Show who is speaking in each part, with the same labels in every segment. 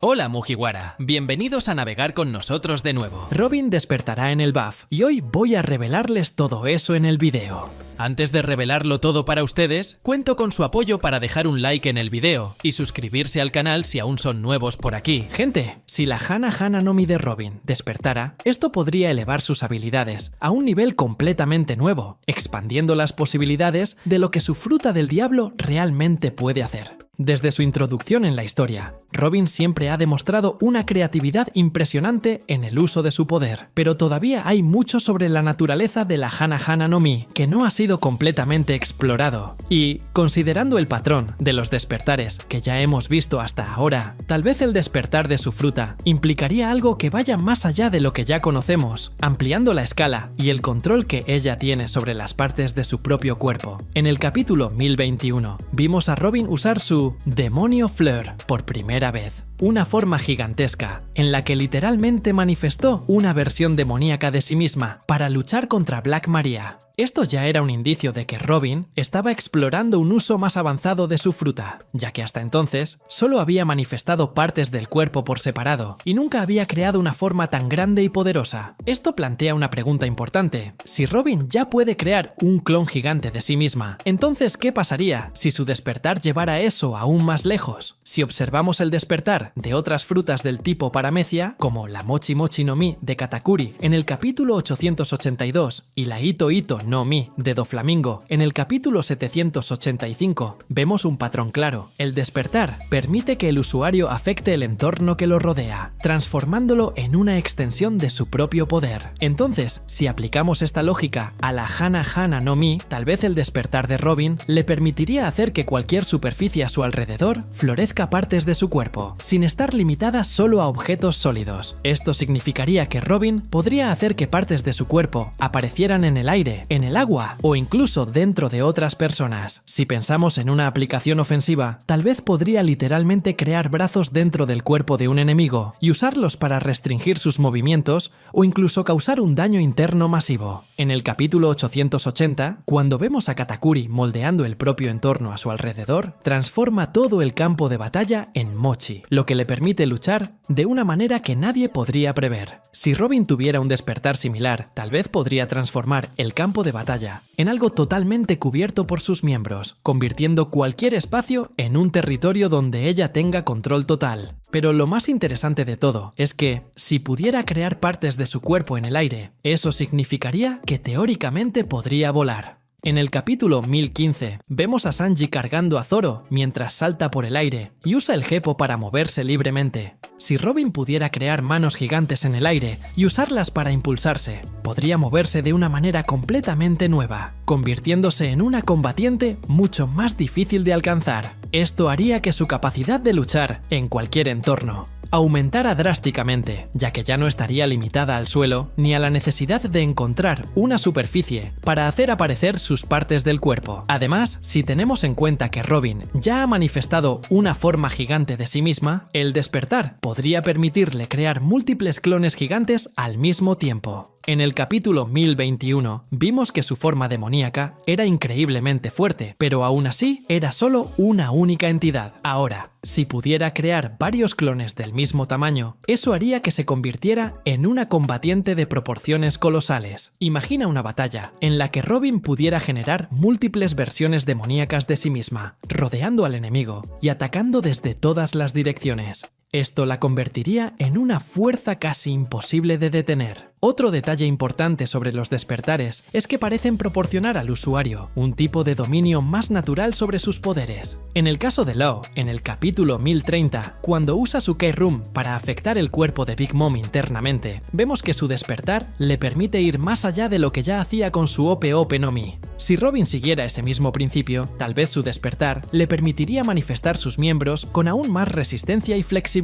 Speaker 1: Hola Mugiwara, bienvenidos a navegar con nosotros de nuevo. Robin despertará en el BAF y hoy voy a revelarles todo eso en el video. Antes de revelarlo todo para ustedes, cuento con su apoyo para dejar un like en el video y suscribirse al canal si aún son nuevos por aquí. Gente, si la Hana no Mi de Robin despertara, esto podría elevar sus habilidades a un nivel completamente nuevo, expandiendo las posibilidades de lo que su fruta del diablo realmente puede hacer. Desde su introducción en la historia, Robin siempre ha demostrado una creatividad impresionante en el uso de su poder, pero todavía hay mucho sobre la naturaleza de la Hana no Mi que no ha sido completamente explorado. Y, considerando el patrón de los despertares que ya hemos visto hasta ahora, tal vez el despertar de su fruta implicaría algo que vaya más allá de lo que ya conocemos, ampliando la escala y el control que ella tiene sobre las partes de su propio cuerpo. En el capítulo 1021, vimos a Robin usar su Demonio Fleur por primera vez. Una forma gigantesca, en la que literalmente manifestó una versión demoníaca de sí misma para luchar contra Black Maria. Esto ya era un indicio de que Robin estaba explorando un uso más avanzado de su fruta, ya que hasta entonces solo había manifestado partes del cuerpo por separado y nunca había creado una forma tan grande y poderosa. Esto plantea una pregunta importante. Si Robin ya puede crear un clon gigante de sí misma, entonces ¿qué pasaría si su despertar llevara eso aún más lejos? Si observamos el despertar de otras frutas del tipo Paramecia, como la Mochi no Mi de Katakuri en el capítulo 882 y la Ito no Mi de Doflamingo en el capítulo 785, vemos un patrón claro. El despertar permite que el usuario afecte el entorno que lo rodea, transformándolo en una extensión de su propio poder. Entonces, si aplicamos esta lógica a la Hana no Mi, tal vez el despertar de Robin le permitiría hacer que cualquier superficie a su alrededor florezca partes de su cuerpo, sin estar limitada solo a objetos sólidos. Esto significaría que Robin podría hacer que partes de su cuerpo aparecieran en el aire, en el agua o incluso dentro de otras personas. Si pensamos en una aplicación ofensiva, tal vez podría literalmente crear brazos dentro del cuerpo de un enemigo y usarlos para restringir sus movimientos o incluso causar un daño interno masivo. En el capítulo 880, cuando vemos a Katakuri moldeando el propio entorno a su alrededor, transforma todo el campo de batalla en Mochi, lo que le permite luchar de una manera que nadie podría prever. Si Robin tuviera un despertar similar, tal vez podría transformar el campo de batalla en algo totalmente cubierto por sus miembros, convirtiendo cualquier espacio en un territorio donde ella tenga control total. Pero lo más interesante de todo es que, si pudiera crear partes de su cuerpo en el aire, eso significaría que teóricamente podría volar. En el capítulo 1015, vemos a Sanji cargando a Zoro mientras salta por el aire y usa el Gepo para moverse libremente. Si Robin pudiera crear manos gigantes en el aire y usarlas para impulsarse, podría moverse de una manera completamente nueva, convirtiéndose en una combatiente mucho más difícil de alcanzar. Esto haría que su capacidad de luchar en cualquier entorno aumentara drásticamente, ya que ya no estaría limitada al suelo ni a la necesidad de encontrar una superficie para hacer aparecer sus partes del cuerpo. Además, si tenemos en cuenta que Robin ya ha manifestado una forma gigante de sí misma, el despertar podría permitirle crear múltiples clones gigantes al mismo tiempo. En el capítulo 1021 vimos que su forma demoníaca era increíblemente fuerte, pero aún así era solo una única entidad. Ahora, si pudiera crear varios clones del mismo tamaño, eso haría que se convirtiera en una combatiente de proporciones colosales. Imagina una batalla en la que Robin pudiera generar múltiples versiones demoníacas de sí misma, rodeando al enemigo y atacando desde todas las direcciones. Esto la convertiría en una fuerza casi imposible de detener. Otro detalle importante sobre los despertares es que parecen proporcionar al usuario un tipo de dominio más natural sobre sus poderes. En el caso de Law, en el capítulo 1030, cuando usa su Key-Room para afectar el cuerpo de Big Mom internamente, vemos que su despertar le permite ir más allá de lo que ya hacía con su Ope no Mi. Si Robin siguiera ese mismo principio, tal vez su despertar le permitiría manifestar sus miembros con aún más resistencia y flexibilidad.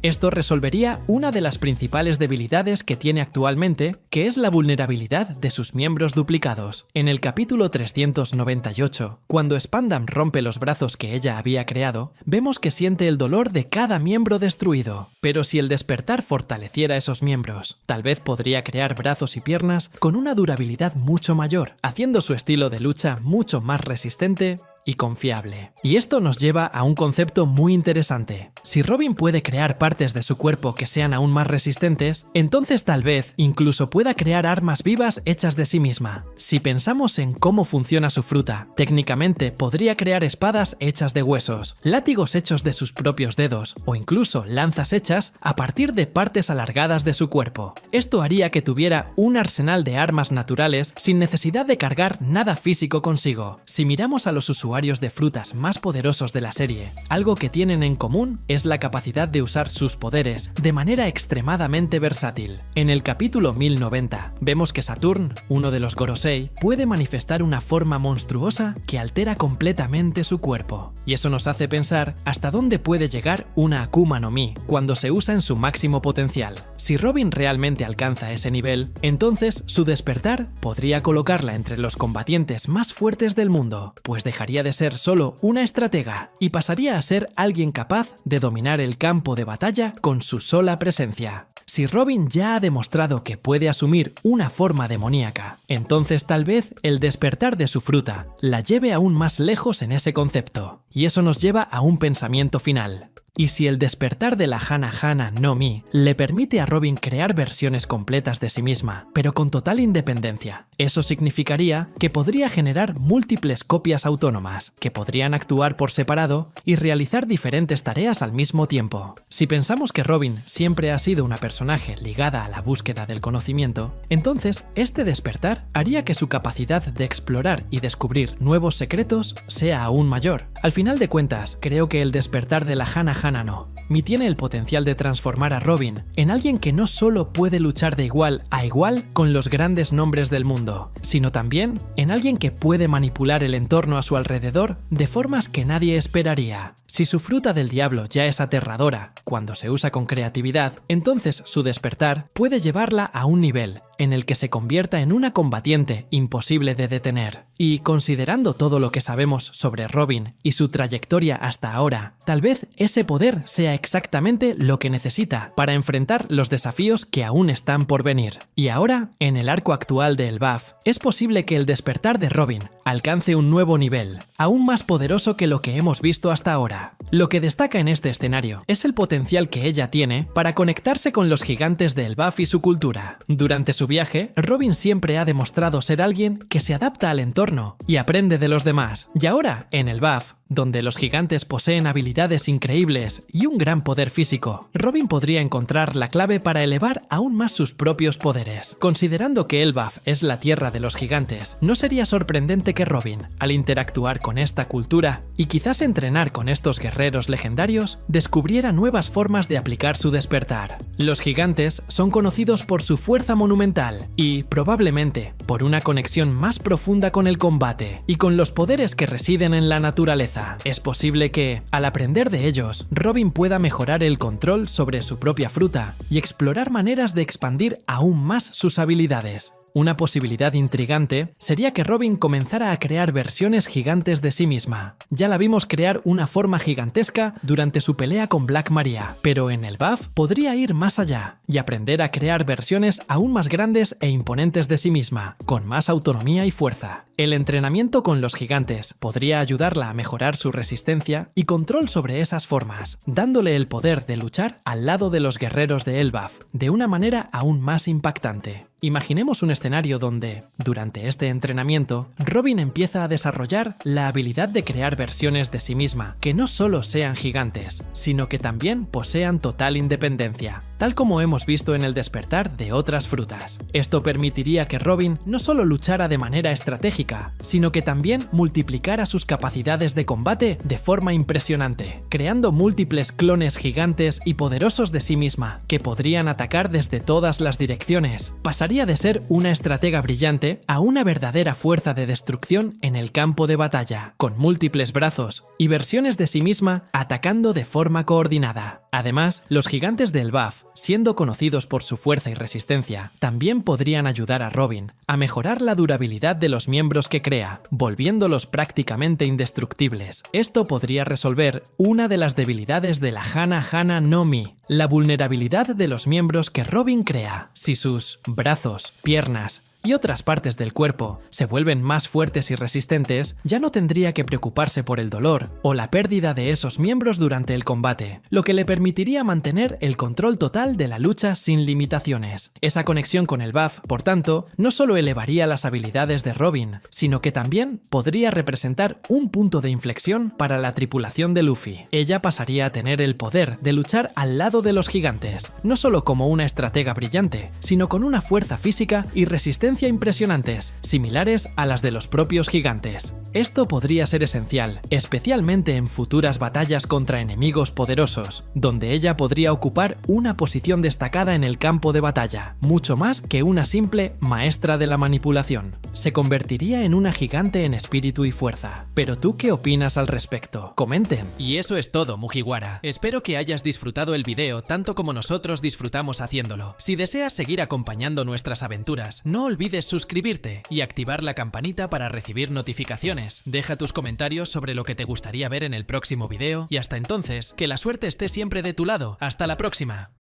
Speaker 1: Esto resolvería una de las principales debilidades que tiene actualmente, que es la vulnerabilidad de sus miembros duplicados. En el capítulo 398, cuando Spandam rompe los brazos que ella había creado, vemos que siente el dolor de cada miembro destruido. Pero si el despertar fortaleciera esos miembros, tal vez podría crear brazos y piernas con una durabilidad mucho mayor, haciendo su estilo de lucha mucho más resistente y confiable. Y esto nos lleva a un concepto muy interesante. Si Robin puede crear partes de su cuerpo que sean aún más resistentes, entonces tal vez incluso pueda crear armas vivas hechas de sí misma. Si pensamos en cómo funciona su fruta, técnicamente podría crear espadas hechas de huesos, látigos hechos de sus propios dedos o incluso lanzas hechas a partir de partes alargadas de su cuerpo. Esto haría que tuviera un arsenal de armas naturales sin necesidad de cargar nada físico consigo. Si miramos a los usuarios de frutas más poderosos de la serie, algo que tienen en común es la capacidad de usar sus poderes de manera extremadamente versátil. En el capítulo 1090 vemos que Saturn, uno de los Gorosei, puede manifestar una forma monstruosa que altera completamente su cuerpo. Y eso nos hace pensar hasta dónde puede llegar una Akuma no Mi cuando se usa en su máximo potencial. Si Robin realmente alcanza ese nivel, entonces su despertar podría colocarla entre los combatientes más fuertes del mundo, pues dejaría de ser solo una estratega y pasaría a ser alguien capaz de dominar el campo de batalla con su sola presencia. Si Robin ya ha demostrado que puede asumir una forma demoníaca, entonces tal vez el despertar de su fruta la lleve aún más lejos en ese concepto. Y eso nos lleva a un pensamiento final. Y si el despertar de la Hana Hana no Mi le permite a Robin crear versiones completas de sí misma, pero con total independencia, eso significaría que podría generar múltiples copias autónomas, que podrían actuar por separado y realizar diferentes tareas al mismo tiempo. Si pensamos que Robin siempre ha sido una personaje ligada a la búsqueda del conocimiento, entonces este despertar haría que su capacidad de explorar y descubrir nuevos secretos sea aún mayor. Al final de cuentas, creo que el despertar de la Hana Hana no Mi tiene el potencial de transformar a Robin en alguien que no solo puede luchar de igual a igual con los grandes nombres del mundo, sino también en alguien que puede manipular el entorno a su alrededor de formas que nadie esperaría. Si su fruta del diablo ya es aterradora cuando se usa con creatividad, entonces su despertar puede llevarla a un nivel en el que se convierta en una combatiente imposible de detener. Y considerando todo lo que sabemos sobre Robin y su trayectoria hasta ahora, tal vez ese poder sea exactamente lo que necesita para enfrentar los desafíos que aún están por venir. Y ahora, en el arco actual de El BAF, es posible que el despertar de Robin alcance un nuevo nivel, aún más poderoso que lo que hemos visto hasta ahora. Lo que destaca en este escenario es el potencial que ella tiene para conectarse con los gigantes de El BAF y su cultura. Durante su viaje, Robin siempre ha demostrado ser alguien que se adapta al entorno y aprende de los demás. Y ahora, en El BAF, donde los gigantes poseen habilidades increíbles y un gran poder físico, Robin podría encontrar la clave para elevar aún más sus propios poderes. Considerando que Elbaf es la tierra de los gigantes, no sería sorprendente que Robin, al interactuar con esta cultura y quizás entrenar con estos guerreros legendarios, descubriera nuevas formas de aplicar su despertar. Los gigantes son conocidos por su fuerza monumental y, probablemente, por una conexión más profunda con el combate y con los poderes que residen en la naturaleza. Es posible que, al aprender de ellos, Robin pueda mejorar el control sobre su propia fruta y explorar maneras de expandir aún más sus habilidades. Una posibilidad intrigante sería que Robin comenzara a crear versiones gigantes de sí misma. Ya la vimos crear una forma gigantesca durante su pelea con Black Maria, pero en el BAF podría ir más allá y aprender a crear versiones aún más grandes e imponentes de sí misma, con más autonomía y fuerza. El entrenamiento con los gigantes podría ayudarla a mejorar su resistencia y control sobre esas formas, dándole el poder de luchar al lado de los guerreros de Elbaf de una manera aún más impactante. Imaginemos un escenario donde, durante este entrenamiento, Robin empieza a desarrollar la habilidad de crear versiones de sí misma que no solo sean gigantes, sino que también posean total independencia, tal como hemos visto en el despertar de otras frutas. Esto permitiría que Robin no solo luchara de manera estratégica, sino que también multiplicara sus capacidades de combate de forma impresionante, creando múltiples clones gigantes y poderosos de sí misma que podrían atacar desde todas las direcciones. Pasaría de ser una estratega brillante a una verdadera fuerza de destrucción en el campo de batalla, con múltiples brazos y versiones de sí misma atacando de forma coordinada. Además, los gigantes del BAF, siendo conocidos por su fuerza y resistencia, también podrían ayudar a Robin a mejorar la durabilidad de los miembros que crea, volviéndolos prácticamente indestructibles. Esto podría resolver una de las debilidades de la Hana Hana no Mi, la vulnerabilidad de los miembros que Robin crea. Si sus brazos, piernas y otras partes del cuerpo se vuelven más fuertes y resistentes, ya no tendría que preocuparse por el dolor o la pérdida de esos miembros durante el combate, lo que le permitiría mantener el control total de la lucha sin limitaciones. Esa conexión con el buff, por tanto, no solo elevaría las habilidades de Robin, sino que también podría representar un punto de inflexión para la tripulación de Luffy. Ella pasaría a tener el poder de luchar al lado de los gigantes, no solo como una estratega brillante, sino con una fuerza física y resistencia impresionantes, similares a las de los propios gigantes. Esto podría ser esencial, especialmente en futuras batallas contra enemigos poderosos, donde ella podría ocupar una posición destacada en el campo de batalla, mucho más que una simple maestra de la manipulación. Se convertiría en una gigante en espíritu y fuerza. Pero ¿tú qué opinas al respecto? Comenten. Y eso es todo, Mugiwara. Espero que hayas disfrutado el video tanto como nosotros disfrutamos haciéndolo. Si deseas seguir acompañando nuestras aventuras, no olvides suscribirte y activar la campanita para recibir notificaciones. Deja tus comentarios sobre lo que te gustaría ver en el próximo video y hasta entonces, que la suerte esté siempre de tu lado. ¡Hasta la próxima!